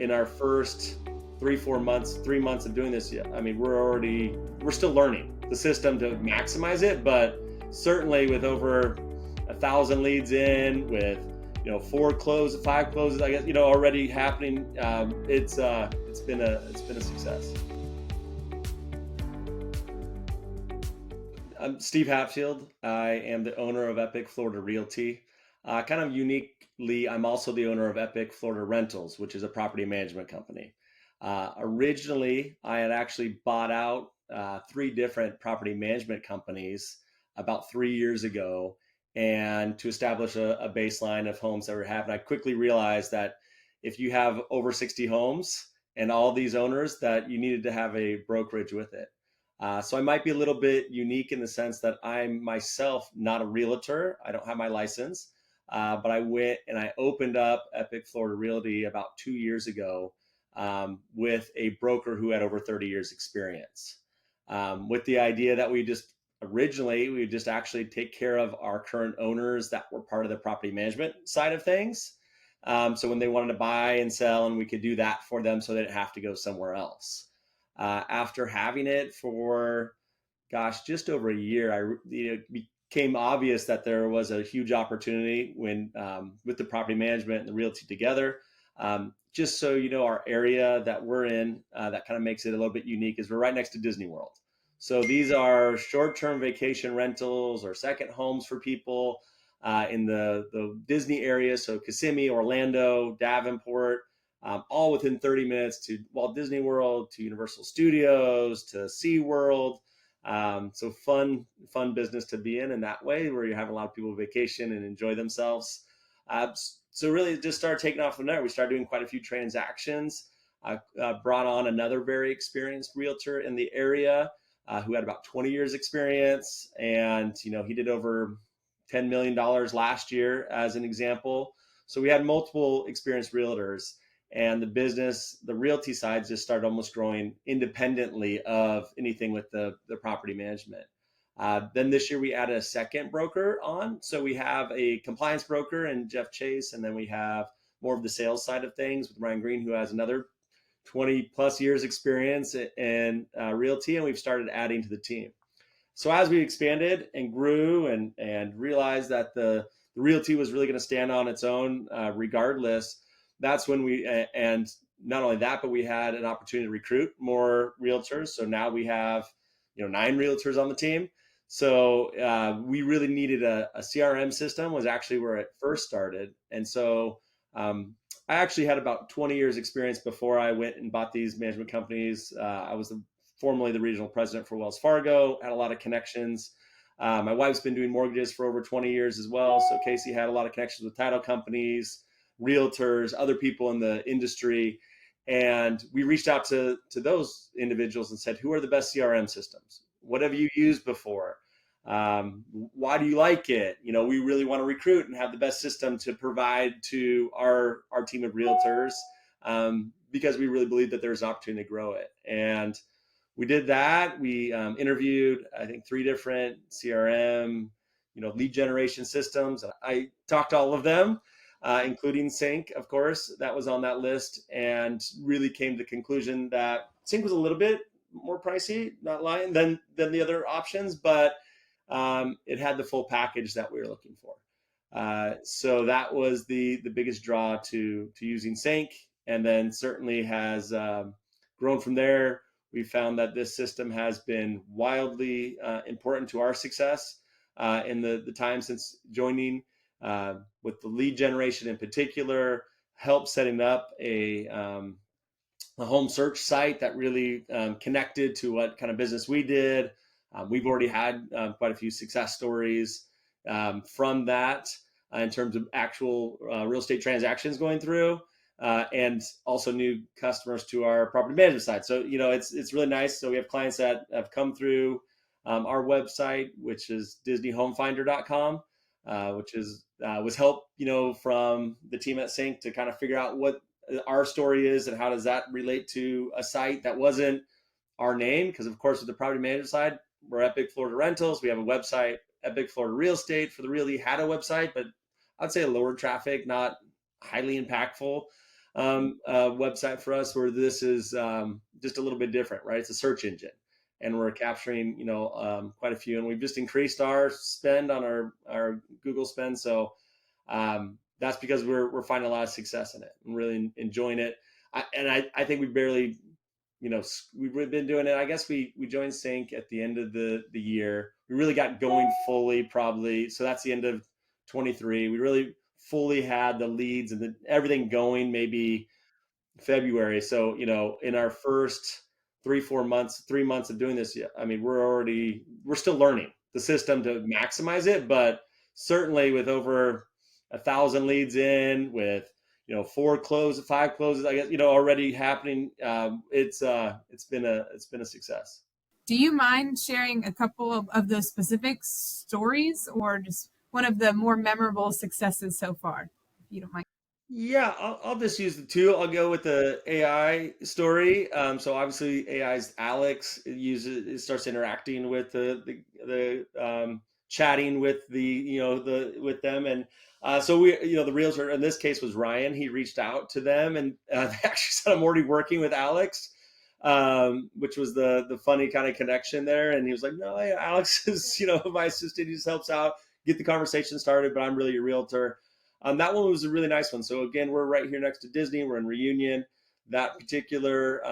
in our first 3 months of doing this, I mean, we're still learning the system to maximize it, but certainly with over 1,000 leads in, with 5 closes, I guess, already happening, it's been a success. I'm Steve Hatfield. I am the owner of Epic Florida Realty. Kind of uniquely, I'm also the owner of Epic Florida Rentals, which is a property management company. Originally, I had actually bought out 3 different property management companies about 3 years ago, and to establish a baseline of homes that were having. I quickly realized that if you have over 60 homes and all these owners, that you needed to have a brokerage with it. So I might be a little bit unique in the sense that I'm myself not a realtor. I don't have my license, but I went and I opened up Epic Florida Realty about 2 years ago with a broker who had over 30 years experience, with the idea that we would just actually take care of our current owners that were part of the property management side of things. So when they wanted to buy and sell, and we could do that for them so they didn't have to go somewhere else. After having it for, just over a year, it became obvious that there was a huge opportunity when with the property management and the realty together. Just so you know, our area that we're in, that kind of makes it a little bit unique, is we're right next to Disney World. So these are short-term vacation rentals or second homes for people in the Disney area. So Kissimmee, Orlando, Davenport, all within 30 minutes to Walt Disney World, to Universal Studios, to SeaWorld. So fun business to be in that way, where you have a lot of people vacation and enjoy themselves. So really it just started taking off from there. We started doing quite a few transactions. Brought on another very experienced realtor in the area who had about 20 years experience. And, he did over $10 million last year as an example. So we had multiple experienced realtors, and the realty side just started almost growing independently of anything with the property management. Then this year we added a second broker on. So we have a compliance broker and Jeff Chase, and then we have more of the sales side of things with Ryan Green, who has another 20 plus years experience in realty, and we've started adding to the team. So as we expanded and grew and realized that the realty was really going to stand on its own regardless, that's when and not only that, but we had an opportunity to recruit more realtors. So now we have 9 realtors on the team. So we really needed a CRM system, was actually where it first started. And so I actually had about 20 years experience before I went and bought these management companies. I was formerly the regional president for Wells Fargo, had a lot of connections. My wife's been doing mortgages for over 20 years as well. So Casey had a lot of connections with title companies, realtors, other people in the industry. And we reached out to those individuals and said, who are the best CRM systems? What have you used before? Why do you like it? We really want to recruit and have the best system to provide to our team of realtors, because we really believe that there's an opportunity to grow it. And we did that. We interviewed, I think, 3 different CRM, lead generation systems. I talked to all of them, including CINC, of course, that was on that list, and really came to the conclusion that CINC was a little bit more pricey, not lying, than the other options, but it had the full package that we were looking for. So that was the biggest draw to using CINC, and then certainly has grown from there. We found that this system has been wildly important to our success in the time since joining, with the lead generation in particular, help setting up a home search site that really connected to what kind of business we did. We've already had quite a few success stories from that in terms of actual real estate transactions going through, and also new customers to our property management side. So, it's really nice. So we have clients that have come through our website, which is DisneyHomeFinder.com, which was help, from the team at CINC to kind of figure out what our story is and how does that relate to a site that wasn't our name. Because of course, with the property management side, we're Epic Florida Rentals. We have a website, Epic Florida Real Estate. For the Realty had a website, but I'd say lower traffic, not highly impactful. website for us, where this is just a little bit different, right? It's a search engine, and we're capturing, quite a few, and we've just increased our spend on our Google spend. So that's because we're finding a lot of success in it and really enjoying it. I think we barely, we've been doing it. I guess we joined CINC at the end of the year. We really got going fully probably. So that's the end of 23. We really fully had the leads and everything going maybe February. So, in our first 3 months, 3 months of doing this, yeah, I mean, we're still learning the system to maximize it, but certainly with over 1,000 leads in, with, 4 closes, 5 closes, I guess, already happening. It's been a success. Do you mind sharing a couple of those specific stories, or just one of the more memorable successes so far, if you don't mind? Yeah, I'll just use the two. I'll go with the AI story. So obviously AI's Alex. It starts interacting with the chatting with with them, and so the realtor in this case was Ryan. He reached out to them, and they actually said, I'm already working with Alex, which was the funny kind of connection there. And he was like, no, hey, Alex is my assistant. He just helps out, get the conversation started, but I'm really a realtor. That one was a really nice one. So again, we're right here next to Disney. We're in Reunion. That particular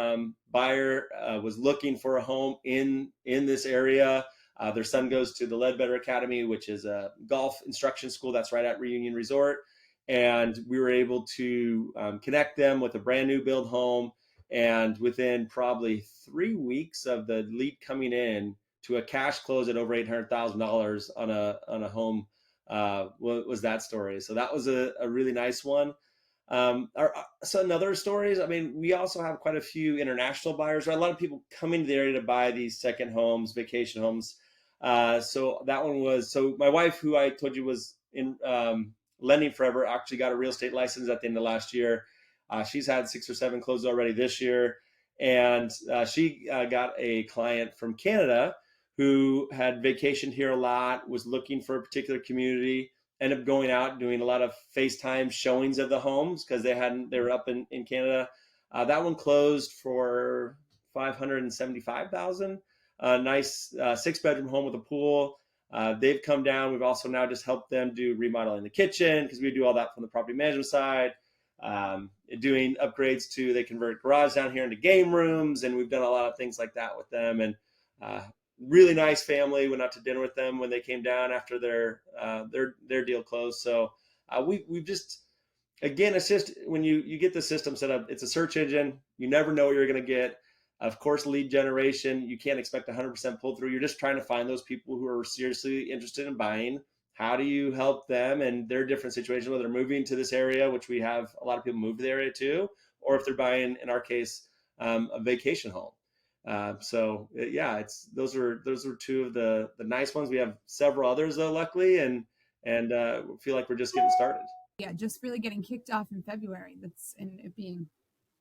buyer was looking for a home in this area. Their son goes to the Ledbetter Academy, which is a golf instruction school that's right at Reunion Resort. And we were able to connect them with a brand new build home. And within probably 3 weeks of the lead coming in to a cash close at over $800,000 on a home, was that story. So that was a really nice one. Some other stories. I mean, we also have quite a few international buyers. Right? A lot of people coming to the area to buy these second homes, vacation homes. So that one was. So my wife, who I told you was in lending forever, actually got a real estate license at the end of last year. She's had 6 or 7 closes already this year, and she got a client from Canada who had vacationed here a lot, was looking for a particular community, ended up going out doing a lot of FaceTime showings of the homes because they were up in Canada. That one closed for $575,000. Nice 6-bedroom home with a pool. They've come down. We've also now just helped them do remodeling the kitchen because we do all that from the property management side. Doing upgrades they convert garage down here into game rooms, and we've done a lot of things like that with them. And really nice family. Went out to dinner with them when they came down after their deal closed. So we've just, again, it's just when you get the system set up, it's a search engine. You never know what you're going to get. Of course, lead generation, you can't expect 100% pull through. You're just trying to find those people who are seriously interested in buying. How do you help them and their different situations, whether they're moving to this area, which we have a lot of people move to the area too, or if they're buying, in our case, a vacation home. So yeah, those are two of the nice ones. We have several others though, luckily, and feel like we're just getting started. Yeah, just really getting kicked off in February. That's and it being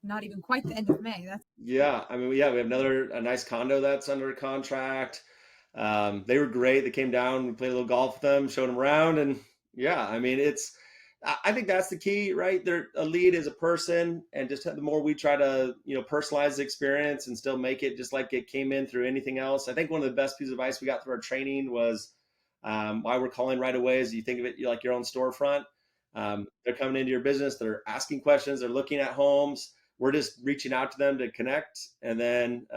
not even quite the end of May. Yeah, I mean, yeah, we have a nice condo that's under contract. They were great. They came down, we played a little golf with them, showed them around, and yeah, I mean, I think that's the key, right? A lead is a person, and just the more we try to, personalize the experience and still make it just like it came in through anything else. I think one of the best pieces of advice we got through our training was why we're calling right away is you think of it like your own storefront. They're coming into your business, they're asking questions, they're looking at homes. We're just reaching out to them to connect, and then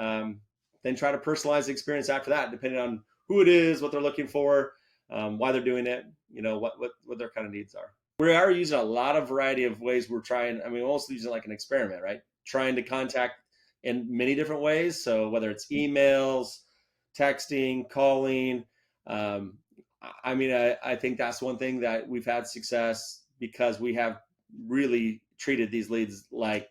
try to personalize the experience after that, depending on who it is, what they're looking for, why they're doing it, what their kind of needs are. We are using a lot of variety of ways. We're trying, I mean, almost using it like an experiment, right? Trying to contact in many different ways. So whether it's emails, texting, calling, I mean, I think that's one thing that we've had success because we have really treated these leads like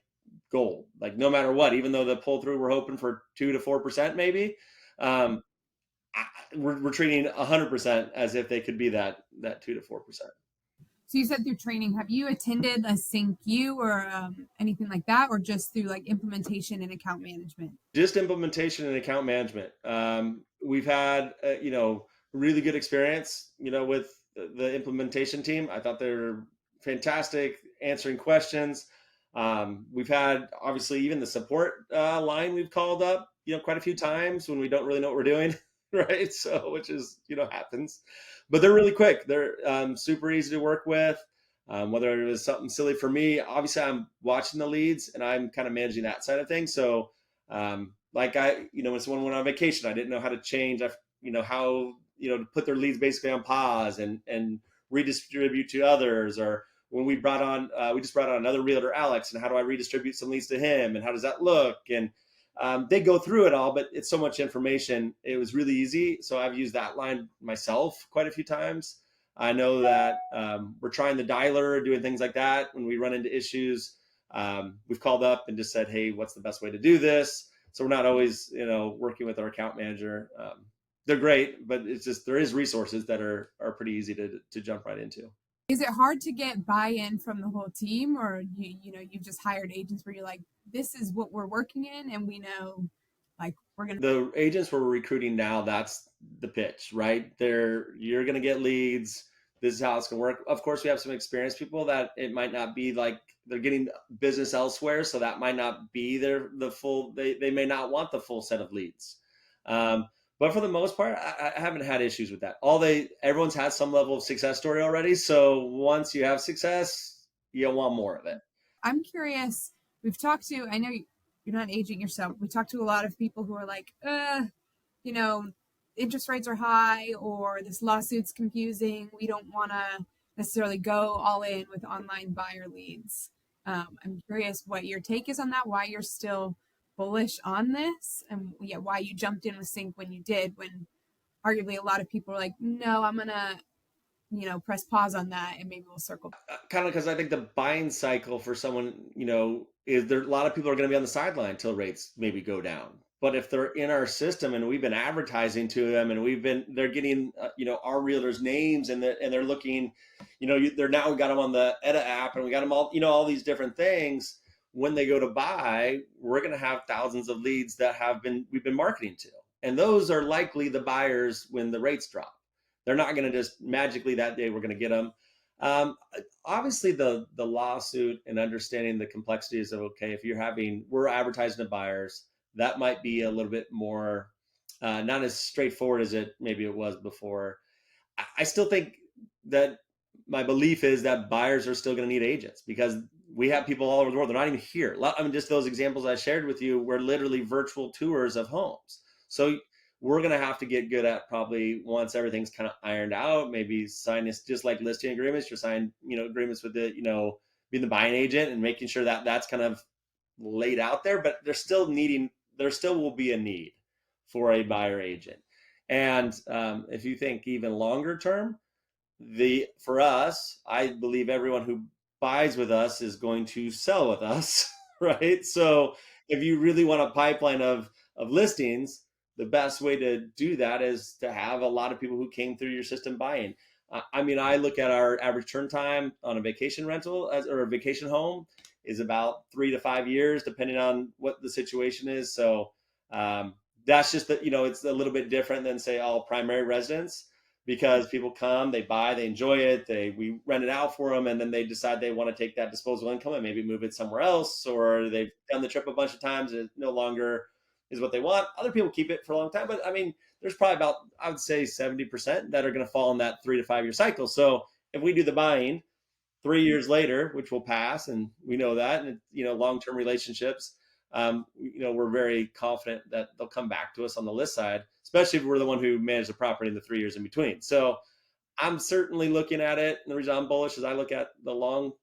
gold, like no matter what, even though the pull through, we're hoping for 2 to 4% maybe. We're treating 100% as if they could be that 2 to 4%. So you said through training, have you attended a CINC or anything like that, or just through like implementation and account management? Just implementation and account management. We've had, really good experience, with the implementation team. I thought they were fantastic answering questions. We've had obviously even the support line we've called up, quite a few times when we don't really know what we're doing, right? So, which is, happens, but they're really quick. They're super easy to work with. Whether it was something silly for me, obviously I'm watching the leads and I'm kind of managing that side of things. So, like when someone went on vacation, I didn't know how to change, how, to put their leads basically on pause and redistribute to others, or when we just brought on another realtor, Alex, and how do I redistribute some leads to him, and how does that look? And they go through it all, but it's so much information. It was really easy, so I've used that line myself quite a few times. I know that we're trying the dialer, doing things like that. When we run into issues, we've called up and just said, "Hey, what's the best way to do this?" So we're not always, working with our account manager. They're great, but it's just there is resources that are pretty easy to jump right into. Is it hard to get buy-in from the whole team, or you've just hired agents where you're like, this is what we're working in, and we know, like, we're gonna. The agents we're recruiting now, that's the pitch, right? You're going to get leads. This is how it's going to work. Of course, we have some experienced people that it might not be like they're getting business elsewhere, so that might not be the full. They may not want the full set of leads. But for the most part, I haven't had issues with that. Everyone's had some level of success story already. So once you have success, you'll want more of it. I'm curious. We've talked to. I know you're not an agent yourself. We talked to a lot of people who are like, you know, interest rates are high, or this lawsuit's confusing. We don't want to necessarily go all in with online buyer leads. I'm curious what your take is on that. Why you're still bullish on this, and why you jumped in with CINC when you did, when arguably a lot of people are like, no, I'm gonna, press pause on that, and maybe we'll circle. Kind of because I think the buying cycle for someone, is there a lot of people are going to be on the sideline until rates maybe go down. But if they're in our system and we've been advertising to them and they're getting, our realtors' names and they're looking, they're now we got them on the Edda app and we got them all, all these different things. When they go to buy, we're going to have thousands of leads that we've been marketing to, and those are likely the buyers when the rates drop. They're not going to just magically that day we're going to get them. Um, Obviously, the lawsuit and understanding the complexities of, okay, if we're advertising to buyers, that might be a little bit more not as straightforward as maybe it was before. I still think that my belief is that buyers are still going to need agents, because we have people all over the world. They're not even here. I mean, just those examples I shared with you were literally virtual tours of homes. So we're going to have to get good at, probably once everything's kind of ironed out, maybe sign this, just like listing agreements, you're signing, agreements with being the buying agent and making sure that that's kind of laid out there, but there still will be a need for a buyer agent. And if you think even longer term, for us, I believe everyone who buys with us is going to sell with us, right? So if you really want a pipeline of listings, the best way to do that is to have a lot of people who came through your system buying. I mean, I look at our average turn time on a vacation rental or a vacation home is about 3 to 5 years, depending on what the situation is. So that's just that, it's a little bit different than, say, all primary residents, because people come, they buy, they enjoy it, we rent it out for them, and then they decide they want to take that disposable income and maybe move it somewhere else, or they've done the trip a bunch of times and it no longer is what they want. Other people keep it for a long time, but I mean, there's probably about, I would say, 70% that are going to fall in that 3 to 5 year cycle. So if we do the buying 3 years later, which will pass, and we know that, and long-term relationships, we're very confident that they'll come back to us on the list side, especially if we're the one who managed the property in the 3 years in between. So I'm certainly looking at it, and the reason I'm bullish is I look at the long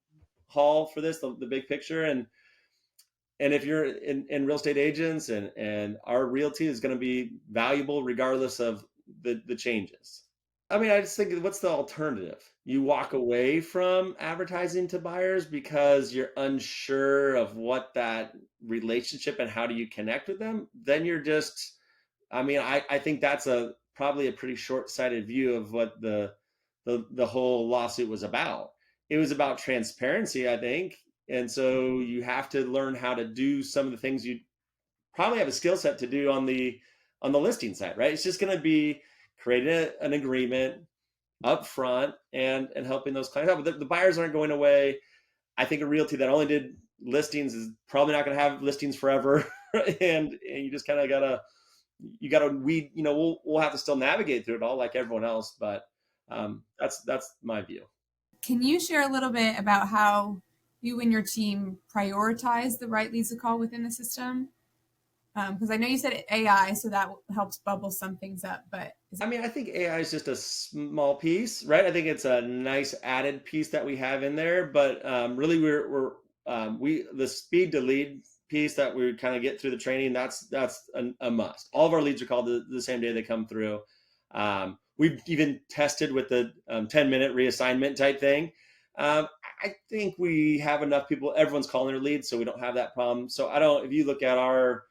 haul for this, the big picture, and if you're in real estate agents, and our realty is going to be valuable regardless of the changes. I mean, I just think, what's the alternative? You walk away from advertising to buyers because you're unsure of what that relationship and how do you connect with them. Then you're just, I mean, I think that's probably a pretty short-sighted view of what the whole lawsuit was about. It was about transparency, I think. And so you have to learn how to do some of the things you probably have a skill set to do on the listing side, right? It's just going to be creating an agreement up front and helping those clients out. But the buyers aren't going away. I think a realty that only did listings is probably not going to have listings forever. And you just kind of gotta weed, we'll have to still navigate through it all like everyone else. But that's my view. Can you share a little bit about how you and your team prioritize the right leads to call within the system? Because I know you said AI, so that helps bubble some things up. But I mean, I think AI is just a small piece, right? I think it's a nice added piece that we have in there, but really, we the speed to lead piece that we kind of get through the training. That's a must. All of our leads are called the same day they come through. We've even tested with the 10-minute reassignment type thing. I think we have enough people. Everyone's calling their leads, so we don't have that problem. So I don't. If you look at our,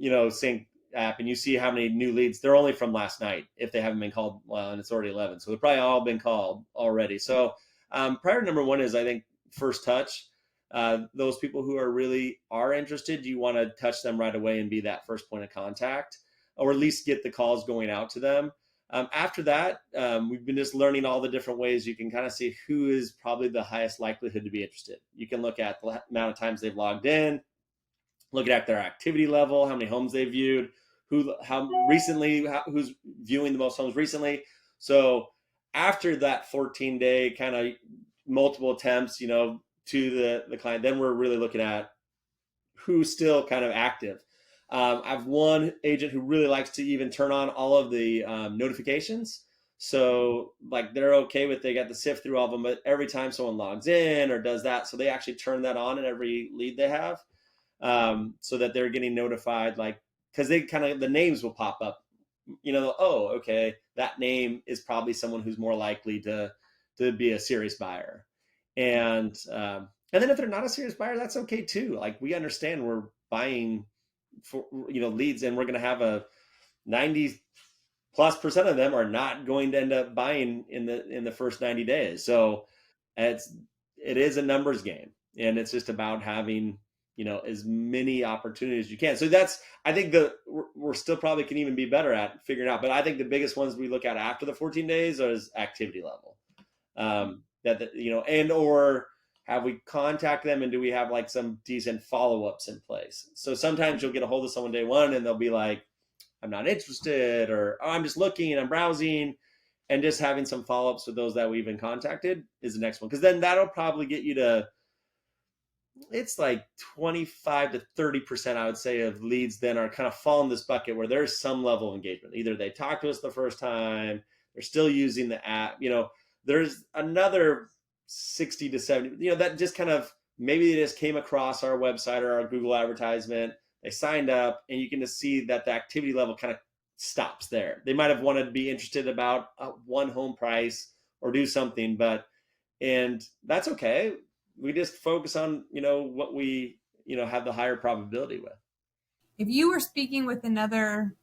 CINC app and you see how many new leads, they're only from last night if they haven't been called. Well, and it's already 11, so they've probably all been called already. So priority number one is, I think, first touch. Those people who are interested, you want to touch them right away and be that first point of contact, or at least get the calls going out to them. After that, we've been just learning all the different ways you can kind of see who is probably the highest likelihood to be interested. You can look at the amount of times they've logged in, look at their activity level, how many homes they've viewed, who's viewing the most homes recently. So after that 14-day kind of multiple attempts, to the client, then we're really looking at who's still kind of active. I've one agent who really likes to even turn on all of the notifications. So like they're okay with, they got to sift through all of them, but every time someone logs in or does that, so they actually turn that on in every lead they have, so that they're getting notified, like, because they kind of, the names will pop up, oh, okay, that name is probably someone who's more likely to be a serious buyer. And then if they're not a serious buyer, that's okay too. Like, we understand we're buying for, leads, and we're going to have a 90+% of them are not going to end up buying in the first 90 days. So it is a numbers game, and it's just about having, as many opportunities as you can. So I think we're still probably can even be better at figuring out, but I think the biggest ones we look at after the 14 days is activity level. And or have we contact them, and do we have like some decent follow-ups in place? So sometimes you'll get a hold of someone day one and they'll be like, I'm not interested, or, oh, I'm just looking, I'm browsing, and just having some follow-ups with those that we've been contacted is the next one. Because then that'll probably get you to, it's like 25 to 30%, I would say, of leads then are kind of fall in this bucket where there's some level of engagement. Either they talked to us the first time, they're still using the app, there's another 60 to 70, that just kind of, maybe they just came across our website or our Google advertisement, they signed up, and you can just see that the activity level kind of stops there. They might have wanted to be interested about one home price or do something, and that's okay. We just focus on, what we, have the higher probability with. if you were speaking with another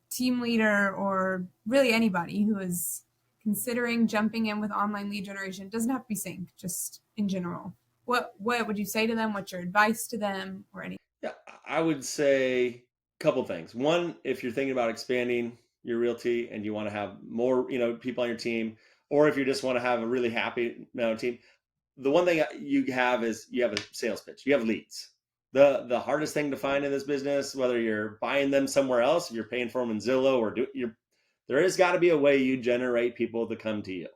team leader or really anybody who is considering jumping in with online lead generation, it doesn't have to be CINC, just in general, what would you say to them? What's your advice to them, or anything? Yeah, I would say a couple things. One, if you're thinking about expanding your realty and you want to have more, people on your team, or if you just want to have a really happy team, the one thing you have is you have a sales pitch. You have leads. The hardest thing to find in this business, whether you're buying them somewhere else, if you're paying for them in Zillow, or there has got to be a way you generate people to come to you.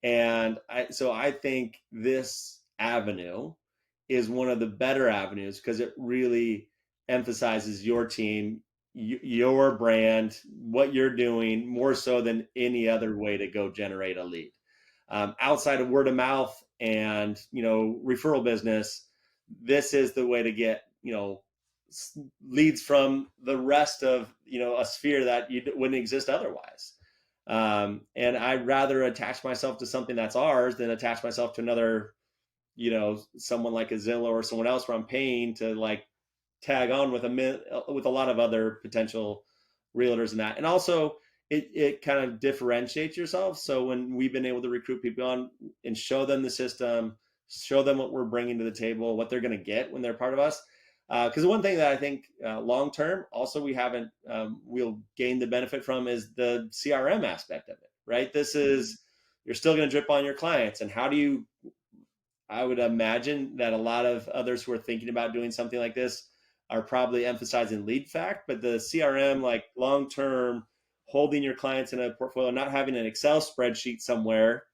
And I think this avenue is one of the better avenues, because it really emphasizes your team, your brand, what you're doing, more so than any other way to go generate a lead. Outside of word of mouth and, referral business, this is the way to get, leads from the rest of, a sphere that wouldn't exist otherwise. And I'd rather attach myself to something that's ours than attach myself to another, someone like a Zillow or someone else where I'm paying to like tag on with a lot of other potential realtors and that. And also it kind of differentiates yourself. So when we've been able to recruit people on and show them the system, show them what we're bringing to the table, what they're going to get when they're part of us. Because the one thing that I think long term also we'll gain the benefit from is the CRM aspect of it, right? This is, you're still going to drip on your clients, and how do you I would imagine that a lot of others who are thinking about doing something like this are probably emphasizing lead fact, but the CRM, like long term, holding your clients in a portfolio, not having an Excel spreadsheet somewhere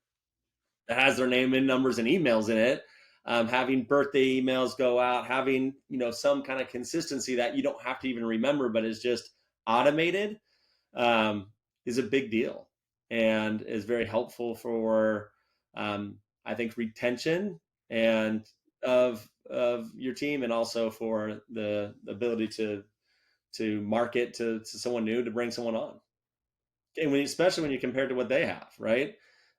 that has their name and numbers and emails in it, having birthday emails go out, having some kind of consistency that you don't have to even remember, but is just automated, um, is a big deal and is very helpful for, I think, retention and of your team, and also for the ability to market to someone new, to bring someone on. And especially when you compare to what they have, right?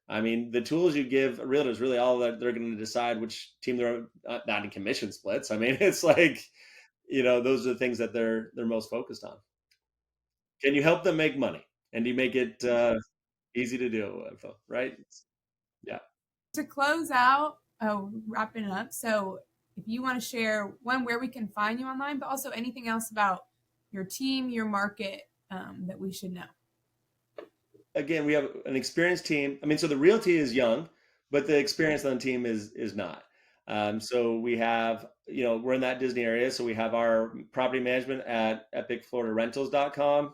I mean, the tools you give realtors, really all that they're going to decide which team they're not in commission splits. I mean, it's like, those are the things that they're most focused on. Can you help them make money? And do you make it easy to do, right? Yeah. To close out, wrapping up. So if you want to share one, where we can find you online, but also anything else about your team, your market, that we should know. Again, we have an experienced team. I mean, so the realty is young, but the experience on the team is not. So we have, we're in that Disney area, so we have our property management at epicfloриdarentals.com.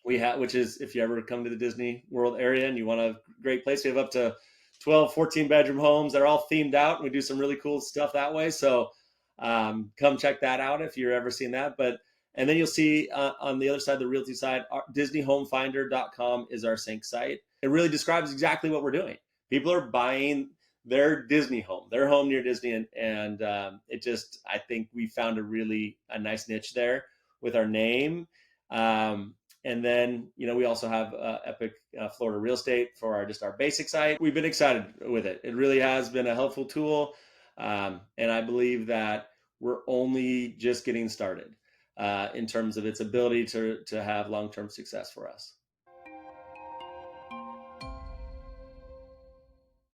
We have, which is, if you ever come to the Disney World area and you want a great place, we have up to 12, 14 bedroom homes that are all themed out, and we do some really cool stuff that way. So come check that out if you're ever seeing that. But and then you'll see on the other side, the realty side, DisneyHomeFinder.com is our CINC site. It really describes exactly what we're doing. People are buying their Disney home, their home near Disney, and it just, I think we found a nice niche there with our name. And then, we also have Epic Florida Real Estate for our basic site. We've been excited with it. It really has been a helpful tool. And I believe that we're only just getting started in terms of its ability to have long-term success for us.